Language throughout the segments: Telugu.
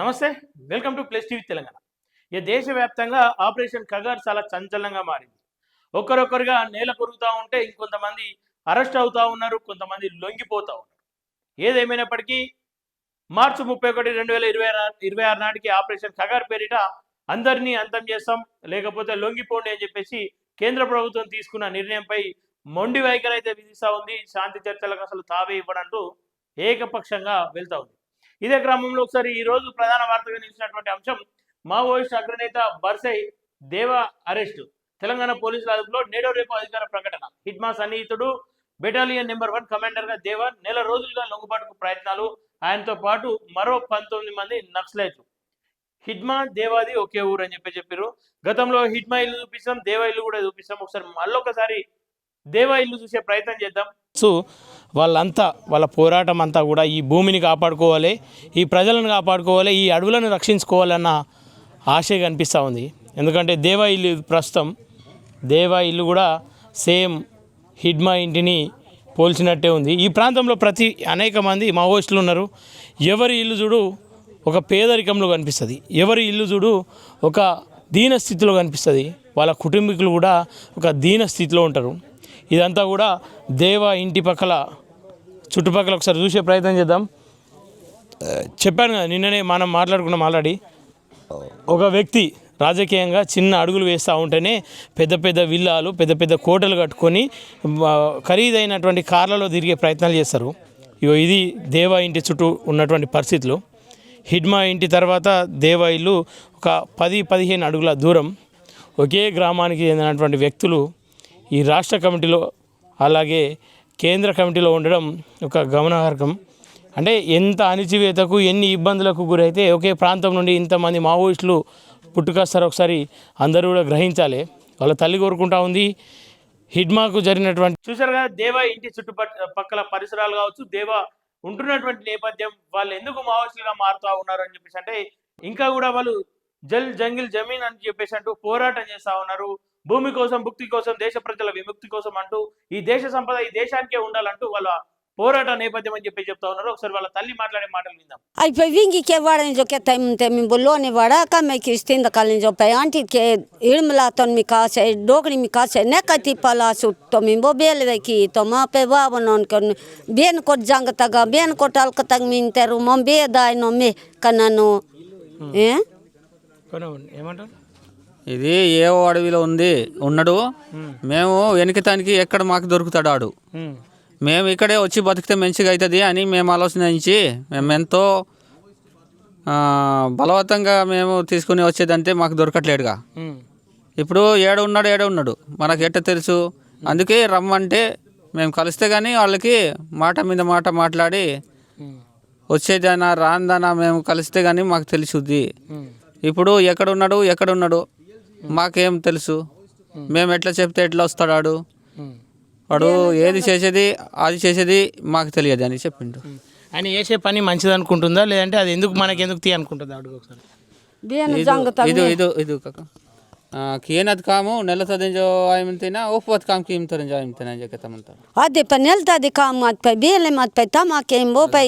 నమస్తే, welcome to plus TV Telangana. దేశవ్యాప్తంగా ఆపరేషన్ కగార్ చాలా సంచలనంగా మారింది. ఒక్కరొక్కరుగా నేల కొరుగుతూ ఉంటే ఇంకొంతమంది అరెస్ట్ అవుతూ ఉన్నారు, కొంతమంది లొంగిపోతూ ఉన్నారు. ఏదేమైనప్పటికీ మార్చి 31, 2026 నాటికి ఆపరేషన్ కగార్ పేరిట అందరినీ అంతం చేస్తాం, లేకపోతే లొంగిపోండి అని చెప్పేసి కేంద్ర ప్రభుత్వం తీసుకున్న నిర్ణయంపై మొండి వైఖరి అయితే విధిస్తూ ఉంది. శాంతి చర్చలకు అసలు తావే ఇవ్వడంటూ ఏకపక్షంగా వెళ్తా ఉంది. ఇదే క్రమంలో ఒకసారి ఈ రోజు ప్రధాన వార్తగా నిలిచినటువంటి అంశం మావోయిస్ట్ అగ్రనేత బర్సై దేవా అరెస్టు. తెలంగాణ పోలీసుల అదుపులో నేడో రేపు అధికార ప్రకటన. హిడ్మా సన్నిహితుడు బెటాలియన్ నెంబర్ 1 కమాండర్ గా దేవా నెల రోజులుగా లొంగుబాటుకు ప్రయత్నాలు. ఆయనతో పాటు మరో 19 మంది నక్సలైట్లు. హిడ్మా దేవాది ఒకే ఊరు అని చెప్పారు. గతంలో హిడ్మా ఇల్లు చూపిస్తాం, దేవా ఇల్లు కూడా చూపిస్తాం. ఒకసారి మళ్ళొకసారి దేవా ఇల్లు చూసే ప్రయత్నం చేద్దాం. సో వాళ్ళ పోరాటం అంతా కూడా ఈ భూమిని కాపాడుకోవాలి, ఈ ప్రజలను కాపాడుకోవాలి, ఈ అడవులను రక్షించుకోవాలన్న ఆశ కనిపిస్తూ ఉంది. ఎందుకంటే దేవా ఇల్లు ప్రస్తుతం దేవా ఇల్లు కూడా సేమ్ హిడ్మా ఇంటిని పోల్చినట్టే ఉంది. ఈ ప్రాంతంలో అనేక మంది మావోయిస్టులు ఉన్నారు. ఎవరి ఇల్లు చూడు ఒక పేదరికంలో కనిపిస్తుంది, ఎవరి ఇల్లు చూడు ఒక దీన స్థితిలో కనిపిస్తుంది. వాళ్ళ కుటుంబీకులు కూడా ఒక దీన స్థితిలో ఉంటారు. ఇదంతా కూడా దేవా ఇంటి చుట్టుపక్కల ఒకసారి చూసే ప్రయత్నం చేద్దాం. చెప్పాను కదా, నిన్ననే మనం మాట్లాడుకున్నాం ఆల్రెడీ. ఒక వ్యక్తి రాజకీయంగా చిన్న అడుగులు వేస్తూ ఉంటేనే పెద్ద పెద్ద విల్లాలు, పెద్ద పెద్ద కోటలు కట్టుకొని ఖరీదైనటువంటి కార్లలో తిరిగే ప్రయత్నాలు చేస్తారు. ఇది దేవా ఇంటి చుట్టూ ఉన్నటువంటి పరిస్థితులు. హిడ్మా ఇంటి తర్వాత దేవా ఇల్లు ఒక 10-15 అడుగుల దూరం. ఒకే గ్రామానికి చెందినటువంటి వ్యక్తులు ఈ రాష్ట్ర కమిటీలో అలాగే కేంద్ర కమిటీలో ఉండడం ఒక గమనార్హం. అంటే ఎంత అణిచివేతకు, ఎన్ని ఇబ్బందులకు గురైతే ఒకే ప్రాంతం నుండి ఇంతమంది మావోయిస్టులు పుట్టుకొస్తారో ఒకసారి అందరూ కూడా గ్రహించాలి. వాళ్ళ తల్లి కోరుకుంటా ఉంది. హిడ్మాకు జరిగినటువంటి చూసారు కదా, దేవా ఇంటి చుట్టుపక్కల పరిసరాలు కావచ్చు, దేవా ఉంటున్నటువంటి నేపథ్యం, వాళ్ళు ఎందుకు మావోయిస్టులుగా మారుతూ ఉన్నారు అని చెప్పేసి అంటే ఇంకా కూడా వాళ్ళు జంగిల్ జమీన్ అని చెప్పేసి అంటూ పోరాటం చేస్తూ ఉన్నారు. భూమి కోసం, భుక్తి కోసం, దేశ ప్రజల విముక్తి కోసం అంటూ, ఈ దేశ సంపద ఈ దేశానికే ఉండాలంటూ వాళ్ళ పోరాట నేపథ్యం అని చెప్పి చెప్తా ఉన్నారు. ఒకసారి వాళ్ళ తల్లి మాట్లాడే మాటలు విందాం. Ai pe vingi che vada in giochetta in bollone vada ka me ki stinda kalin jo pe anti ke ilmla ton mi kase dogri mi kase ne kati pala su to mi bo bele ki to ma pe va bonon kon bien ko jangata ga bien ko tal katang min teru mom be dai no me kanano ఏమంటారు. ఇది ఏవో అడవిలో ఉన్నాడు. మేము వెనకతానికి ఎక్కడ మాకు దొరుకుతాడు ఆడు. మేము ఇక్కడే వచ్చి బతికితే మంచిగా అవుతుంది అని మేము ఆలోచించి మేము ఎంతో బలవంతంగా మేము తీసుకుని వచ్చేదంటే మాకు దొరకట్లేడుగా. ఇప్పుడు ఏడున్నాడు మనకు ఎట్ట తెలుసు. అందుకే రమ్మంటే మేము కలిస్తే కానీ వాళ్ళకి మాట మీద మాట మాట్లాడి వచ్చేదనా రాందనా మేము కలిస్తే కానీ మాకు తెలుసుద్ది. ఇప్పుడు ఎక్కడున్నాడు మాకేం తెలుసు. మేము ఎట్లా చెప్తే ఎట్లా వస్తాడు వాడు ఏది చేసేది మాకు తెలియదు అని చెప్పిండు. ఆయన చేసే పని మంచిది అనుకుంటుందా, లేదంటే అది మనకెందుకు తీ అనుకుంటుందా అడుగు ఒకసారి. ಇದು ಕೇನದ್ ಕಾಮು ನೆಲತದೆ ಜೋ ಆಯ್ಮಂತಿನ ಒಪ್ಪತ್ ಕಾಮ್ ಕೀಮ್ ತರಂ ಜೋ ಆಯ್ಮಂತಿನ ಜಕೆ ತಮಂತ ಅದೆ ಪ ನೆಲತದೆ ಕಾಮ್ ಮತ್ ಪೈ ಬೇಲೆ ಮತ್ ಪೈ ತಮಾಕೆ ಬೋ ಪೈ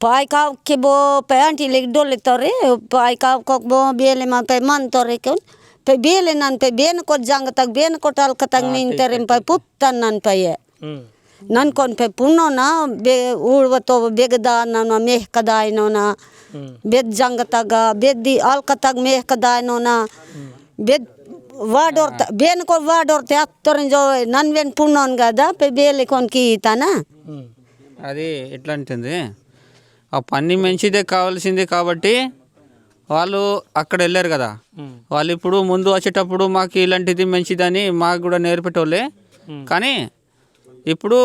ಪಾಯ್ ಕಾಕೆ ಬೋ ಪೈ ಆಂಟಿ ಲೆಗ್ ಡೋಲೆ ತೋರೆ ಪಾಯ್ ಕಾಕ್ ಬೋ ಬೇಲೆ ಮತ್ ಪೈ ಮನ್ ತೋರೆ ಕೆ pe bele nan pe ben ko jang tak ben ko tal katang min terem pe puttan nan pe nan kon pe punno na be urwato begda na meh kadai no na bed jang taga beddi al katag meh kadai no na bed wador ben ko wador te aktor jo nan ven punnon gada pe bele kon ki tana అది ఎట్లా అంటుంది. ఆ పని మంచిదే కావాల్సిందే కాబట్టి వాళ్ళు అక్కడ వెళ్ళారు కదా. వాళ్ళు ఇప్పుడు ముందు వచ్చేటప్పుడు మాకు ఇలాంటిది మంచిదని మాకు కూడా నేర్పేటోళ్ళే. కానీ ఇప్పుడు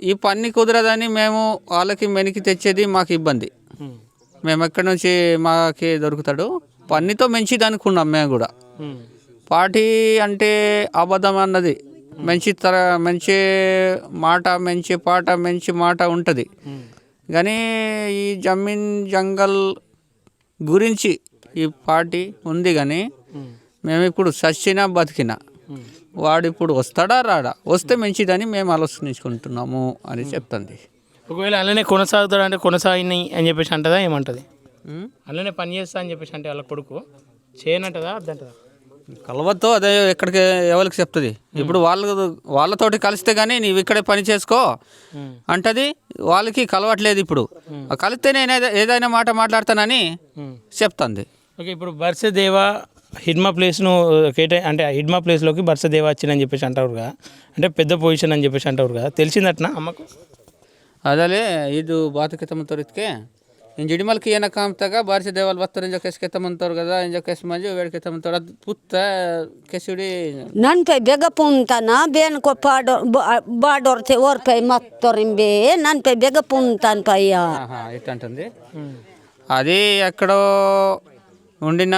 ఈ పని కుదరదని మేము వాళ్ళకి మెనికి తెచ్చేది మాకు ఇబ్బంది. మేము ఎక్కడి నుంచి మాకి దొరుకుతాడు. పన్నితో మంచిది అనుకున్నాం మేము కూడా. పార్టీ అంటే అబద్ధం అన్నది మంచి మంచి మాట ఉంటుంది. కానీ ఈ జమీన్ జంగల్ గురించి ఈ పార్టీ ఉంది. కానీ మేము ఇప్పుడు సచ్చినా బతికినా వాడు ఇప్పుడు వస్తాడా రాడా, వస్తే మంచిదని మేము ఆలోచించుకుంటున్నాము అని చెప్తుంది. ఒకవేళ అలానే కొనసాగుతాడు అంటే కొనసాగినాయి అని చెప్పేసి అంటదా ఏమంటది? ఉమ్. అలానే పని చేస్తా అని చెప్పేసి అంటే వాళ్ళ కొడుకు చేయనంటదా అద్దంటదా? కలవతో అదే ఎక్కడికి ఎవరికి చెప్తుంది. ఇప్పుడు వాళ్ళతోటి కలిస్తే కానీ నీవు ఇక్కడే పని చేసుకో అంటది. వాళ్ళకి కలవట్లేదు. ఇప్పుడు కలిస్తే నేను ఏదైనా మాట మాట్లాడతానని చెప్తుంది. ఓకే, ఇప్పుడు బర్సదేవా హిడ్మా ప్లేస్ను అంటే హిడ్మా ప్లేస్లోకి బర్సదేవా వచ్చిందని చెప్పేసి అంటారు కదా, అంటే పెద్ద పొజిషన్ అని చెప్పేసి అంటారు కదా, తెలిసిందట్నా అమ్మకు? ಅದಲ್ಲೇ ಇದು ಬಾತುಕೆತ್ತಮಂತವ್ರಿಗೆ ಇಂಜಿಡಿಮಲ್కి ಏನ ಕಾಮ್ತಾಗ ಬಾರಿಸಿ ದೇವಲ್ ಬರ್ತಾರೆ ಇಂಜ ಕೆಸ್ಕೆತ್ತಮಂತವ್ರು కదా ఇంజ ಕೆಸ್ ಮಂಜು వేడికెత్తమంతోడు అది పుత్త ಕೆಸುಡಿ ನನ್ಪೈ ಬೆಗ ಪುಂತನ ಬೇನ್ಕೊ ಬಾಡೋರ್ತೆ ಓರ್ಪೈ ಮತ್ತೊರಿಂಬೆ ನನ್ಪೈ ಬೆಗ ಪುಂತನ್ ಪಯ್ಯ ఇట్టంటుంది. అది ఎక్కడో ఉండిన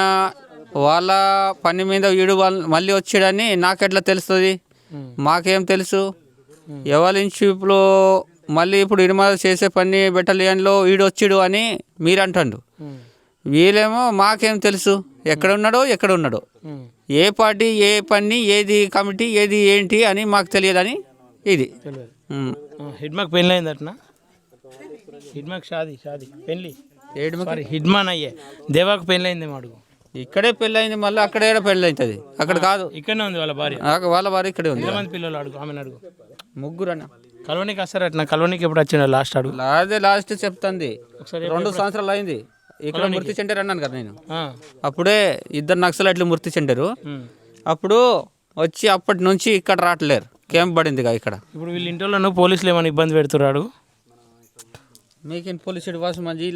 వాళ్ళ పని మీద వీడు మళ్ళీ వచ్చాడని నాకెట్లా తెలుస్తుంది? మాకేం తెలుసు? ఎవరి ఇన్షిప్లో మళ్ళీ ఇప్పుడు ఇరుమల చేసే పని బెటాలియన్లో వీడు వచ్చిడు అని మీరు అంటాడు. వీళ్ళేమో మాకేం తెలుసు ఎక్కడ ఉన్నాడో ఏ పార్టీ ఏ పని ఏది కమిటీ ఏది ఏంటి అని మాకు తెలియదని ఇది. హిడ్మాక్ పెళ్ళి అయిందట్నా? హిడ్మాక్ షాదీ పెళ్ళి హిడ్మాన్ అయ్యే దేవాకు పెళ్ళి అయిందేమో అడుగు. ఇక్కడే పెళ్ళి అయింది, మళ్ళీ అక్కడే పెళ్ళి అవుతుంది. అక్కడ కాదు, ఇక్కడనే ఉంది వాళ్ళ భార్య. వాళ్ళ భార్య ఇక్కడే ఉంది. ఎంతమంది పిల్లలు అడుగు, ఆమెను అడుగు. ముగ్గురు అన్న. కలవనికి వస్తారట్నా? కలవనికి ఎప్పుడు వచ్చిండ లాస్ట్ అడుగు? అదే లాస్ట్ చెప్తుంది. 2 సంవత్సరాలు అయింది. ఇక్కడ మృతి చెండారు అన్నాను కదా నేను. అప్పుడే 2 నక్సలైట్లు మృతి చెండారు. అప్పుడు వచ్చి అప్పటి నుంచి ఇక్కడ రావట్లేరు. క్యాంప్ పడింది ఇక్కడ. ఇప్పుడు వీళ్ళ ఇంట్లో పోలీసులు ఏమైనా ఇబ్బంది పెడుతున్నాడు? మీకిన్ పోలీసు వాసు మంచి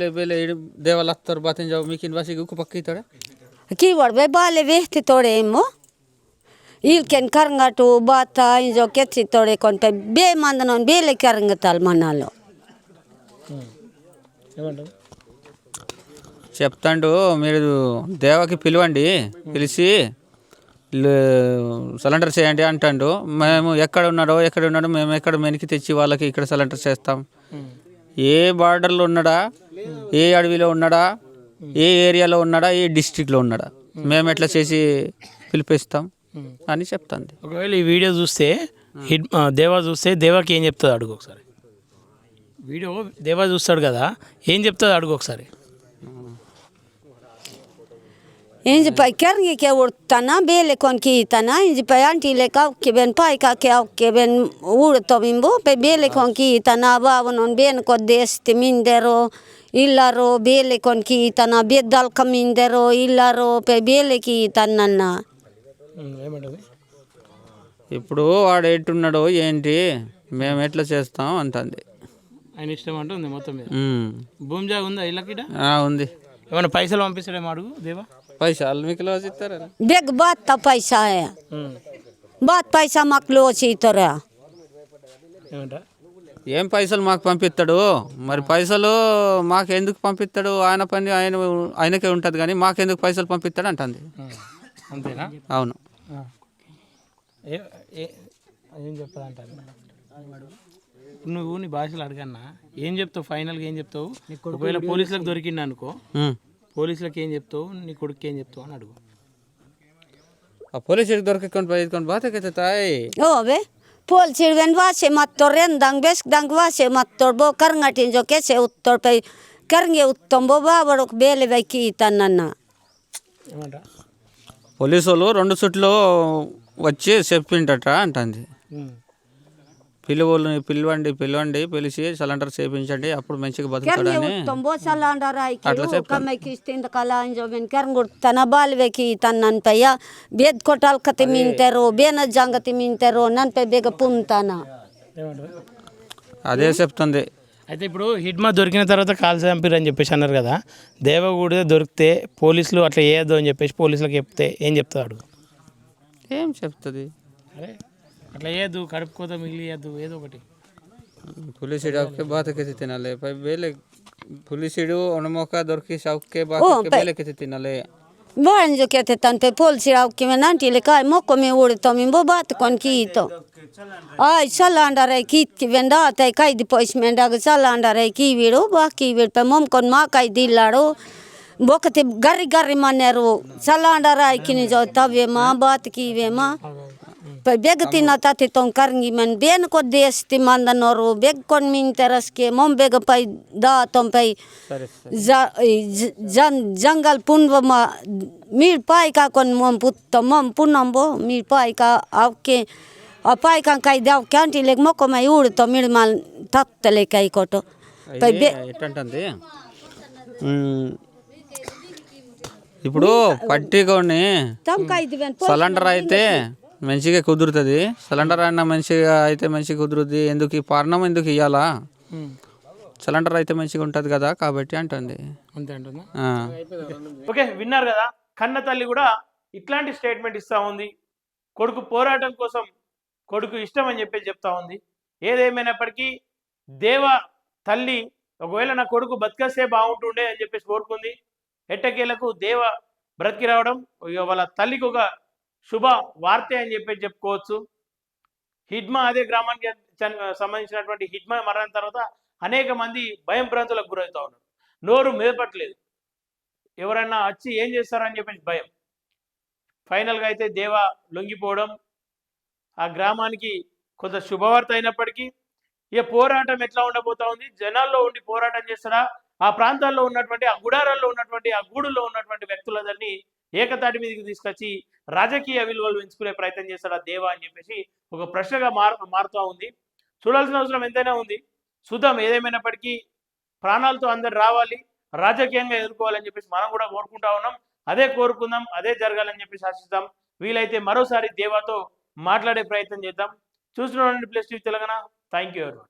దేవాలు వస్తారు బాతింజ మీకిన్ వాసి ఉక్కు పక్క ఇస్తాడా కీవాడు బై బాలే వేస్తే తోడేమో వీళ్ళకెన్ కరంగటు బాత ఇంజో కెచ్చి తోడే కొంటే బే మందనం బేలే కరంగతాలు మనాలో చెప్తాండు. మీరు దేవకి పిలవండి, పిలిచి సిలిండర్ చేయండి అంటాడు. మేము ఎక్కడ ఉన్నాడో మేము ఎక్కడ మెనికి తెచ్చి వాళ్ళకి ఇక్కడ సిలిండర్ చేస్తాం. ఏ బార్డర్లో ఉన్నాడా, ఏ అడవిలో ఉన్నాడా, ఏ ఏరియాలో ఉన్నాడా, ఏ డిస్ట్రిక్ట్లో ఉన్నాడా, మేము ఎట్లా చేసి పిలిపిస్తాం అని చెప్తాంది. ఒకవేళ ఈ వీడియో చూస్తే దేవా చూస్తే దేవాకి ఏం చెప్తుంది అడుగు ఒకసారి. వీడియో దేవా చూస్తాడు కదా, ఏం చెప్తుంది అడుగు ఒకసారి. ఇంజి పై కెరంగికే ఉడతానా బేలే కొనికి ఇతానా ఇంజి పై అంటీలే కావుకి బెన్ పాయ్ కాకే అవుకే బెన్ ఊడతోమింబు పై బేలే కొనికి ఇతానా బావనోన్ బేన్ కొద్దేస్తే మిందెరో ఇల్లారో బేలే కొనికి ఇతానా బెద్దల్క మిందెరో ఇల్లారో పై బేలేకి ఇతానన్న. ఇప్పుడు వాడు ఎట్టున్నాడో ఏంటి మేము ఎట్లా చేస్తాం అంటుంది. ఆయన ఇష్టం అంటే ఉంది మొత్తం మీద. భూమి జాగా ఉందా ఇళ్ళకి? ఉంది. ఏమైనా పైసలు పంపిస్తాడేమో అడుగు దేవా. పైసలు మీకు లోచి ఇస్తారా? బెగ్ బాత్ పైసా బాత్ పైసా మాకు లోచి ఇస్తారా? ఏం పైసలు మాకు పంపిస్తాడు? మరి పైసలు మాకు ఎందుకు పంపిస్తాడు? ఆయన పని ఆయనకే ఉంటుంది కానీ మాకెందుకు పైసలు పంపిస్తాడు అంటుంది. అంతేనా? అవును. ఏం చెప్పదంట నువ్వు నీ భాషలు అడగన్నా ఏం చెప్తావు? ఫైనల్గా ఏం చెప్తావు? ఒకవేళ పోలీసులకు దొరికింది అనుకో, పోలీసులకు ఏం చెప్తావు? నీ కొడుకు ఏం చెప్తావు అని అడుగు. ఆ పోలీసులకు దొరకకుండా బాతకెత్తాయి. ఓ బే పోల్సిడ్ వెన్ వాసే మత్తోర్ ఎందంగ్ బెస్క్ దంగ్ వాసే మత్తోర్ బో కరంగటింజో కేసే ఉత్తోర్ పై కరంగే ఉత్తం బో బాబడొక బేలే వైకి ఇతన్నన్న. ఏమంట పోలీసు వాళ్ళు 2 చుట్లు వచ్చి చెప్పిండట అంటుంది. పిలవండి పిలిచి సిలిండర్ చేయించండి అప్పుడు మంచిగా బతుకుతాడని తన బాలివేకి తన పయ్య బేద్ కొట్టాల కతి మింటారు బేన జంగతి మింటారు నన్పై బేగ పుంతానా అదే చెప్తుంది. అయితే ఇప్పుడు హిడ్మా దొరికిన తర్వాత కాల్ చంపిరు అని చెప్పేసి అన్నారు కదా, దేవగూడ దొరికితే పోలీసులు అట్లా వేయద్దు అని చెప్పేసి పోలీసులకు చెప్తే ఏం చెప్తాడు? ఏం చెప్తుంది? అరే అట్లా వేయద్దు, కడుపుకోత మిగిలియద్దు, ఏదో ఒకటి. పులిసిడు అవకే బాతకెత్తి తినాలి పై బేలే పులిసిడు ఒనమోక దొరికి సౌకే బాతకే బేలకెత్తి తినాలి. బాంజో కేతే తంతే పోల్సిరావు కి మెనంటి లేక మొక్క మే ఊడితో మింబో బాత్ కొన్కి ఇతో ఆయ్ సలాండరై కి వెండా తై కైది పోయిస్ మెండాగ సలాండరై కి వీడు బాకి వీడు పై మొమ్ కొన్ మా కై దిల్లాడు బొకతి గర్రి గర్రి మన్నారు సలాండరై కి నిజో తవేమా బాత్ కి వేమా poi beg tina tati ton karngi men ben ko desti mandanoru beg kon min teraske mom beg pai da ton pai సరే jangal punwa ma mir pai ka kon mom putto mom punambo mir pai ka avke apai kan kai daw kanti leg moko mai ur to mir mal tattele kai koto poi be ఎట్టంటుంది ఇప్పుడు పట్టికొని tam kai diven సిలిండర్ అయితే మంచిగా కుదురుతుంది సిలిండర్ అయినా మంచిగా అయితే మంచిగా కుదురుద్ది ఎందుకు ఈ పర్ణం ఎందుకు ఇవ్వాలా సిలిండర్ అయితే మంచిగా ఉంటుంది కదా కాబట్టి అంటుంది అంతే అంటుందా ఆ. ఓకే విన్నారు కదా కన్న తల్లి కూడా ఇట్లాంటి స్టేట్మెంట్ ఇస్తా ఉంది కొడుకు పోరాటం కోసం కొడుకు ఇష్టం అని చెప్పి చెప్తా ఉంది ఏదేమైనప్పటికీ దేవ తల్లి ఒకవేళ నా కొడుకు బతికేస్తే బాగుంటుండే అని చెప్పేసి కోరుకుంది ఎట్టకేలకు దేవ బ్రతికి రావడం ఇక వాళ్ళ తల్లికి ఒక శుభ వార్తే అని చెప్పేసి చెప్పుకోవచ్చు హిడ్మా అదే గ్రామానికి సంబంధించినటువంటి హిడ్మా మరణం తర్వాత అనేక మంది భయం భ్రాంతులకు గురవుతా ఉన్నారు నోరు మెదపట్లేదు ఎవరన్నా వచ్చి ఏం చేస్తారని చెప్పేసి భయం ఫైనల్గా అయితే దేవ లొంగిపోవడం ఆ గ్రామానికి కొంత శుభవార్త అయినప్పటికీ ఇక పోరాటం ఎట్లా ఉండబోతా ఉంది జనాల్లో ఉండి పోరాటం చేస్తారా ఆ ప్రాంతాల్లో ఉన్నటువంటి ఆ గుడారాల్లో ఉన్నటువంటి ఆ గూడుల్లో ఉన్నటువంటి వ్యక్తులందరినీ ఏకతాటి మీదకి తీసుకొచ్చి రాజకీయ విలువలు పెంచుకునే ప్రయత్నం చేస్తాడా దేవా అని చెప్పేసి ఒక ప్రశ్నగా మారుతూ ఉంది చూడాల్సిన అవసరం ఎంతైనా ఉంది చూద్దాం ఏదేమైనప్పటికీ ప్రాణాలతో అందరు రావాలి రాజకీయంగా ఎదుర్కోవాలని చెప్పేసి మనం కూడా కోరుకుంటా ఉన్నాం అదే కోరుకుందాం అదే జరగాలని చెప్పేసి ఆశిస్తాం వీలైతే మరోసారి దేవాతో మాట్లాడే ప్రయత్నం చేద్దాం చూస్తున్నాం plus TV Telangana thank you everyone